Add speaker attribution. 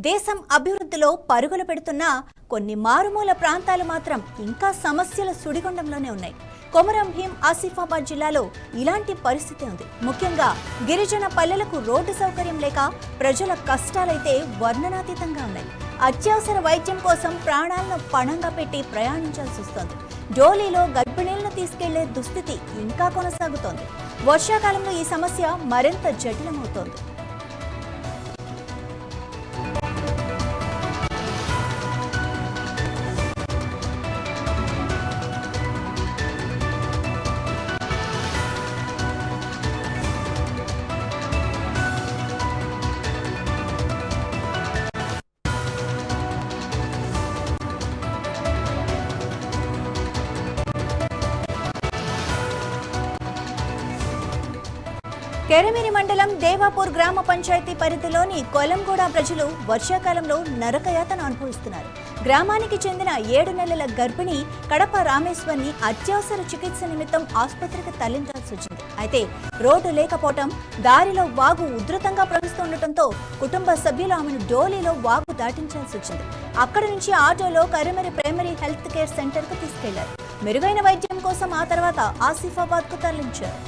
Speaker 1: దేశం అభివృద్ధిలో పరుగులు పెడుతున్న కొన్ని మారుమూల ప్రాంతాలు మాత్రం ఇంకా సమస్యల సుడిగుండంలోనే ఉన్నాయి. కొమరం భీం ఆసిఫాబాద్ జిల్లాలో ఇలాంటి పరిస్థితి ఉంది. ముఖ్యంగా గిరిజన పల్లెలకు రోడ్డు సౌకర్యం లేక ప్రజల కష్టాలైతే వర్ణనాతీతంగా ఉన్నాయి. అత్యవసర వైద్యం కోసం ప్రాణాలను పణంగా పెట్టి ప్రయాణించాల్సి వస్తోంది. డోలీలో గర్భిణీలను తీసుకెళ్లే దుస్థితి ఇంకా కొనసాగుతోంది. వర్షాకాలంలో ఈ సమస్య మరింత జటిలమవుతోంది. కెరమిరి మండలం దేవాపూర్ గ్రామ పంచాయతీ పరిధిలోని కొలంగూడ ప్రజలు వర్షాకాలంలో నరకయాతన అనుభవిస్తున్నారు. గ్రామానికి చెందిన 7 నెలల గర్భిణి కడప రామేశ్వర్ని అత్యవసర చికిత్స నిమిత్తం ఆసుపత్రికి తరలించాల్సి వచ్చింది. అయితే రోడ్డు లేకపోవడం, దారిలో వాగు ఉధృతంగా ప్రవహిస్తుండటంతో కుటుంబ సభ్యులు ఆమెను డోలీలో వాగు దాటించాల్సి వచ్చింది. అక్కడి నుంచి ఆటోలో కరిమరి ప్రైమరీ హెల్త్ కేర్ సెంటర్కు తీసుకెళ్లారు. మెరుగైన వైద్యం కోసం ఆ తర్వాత ఆసిఫాబాద్కు తరలించారు.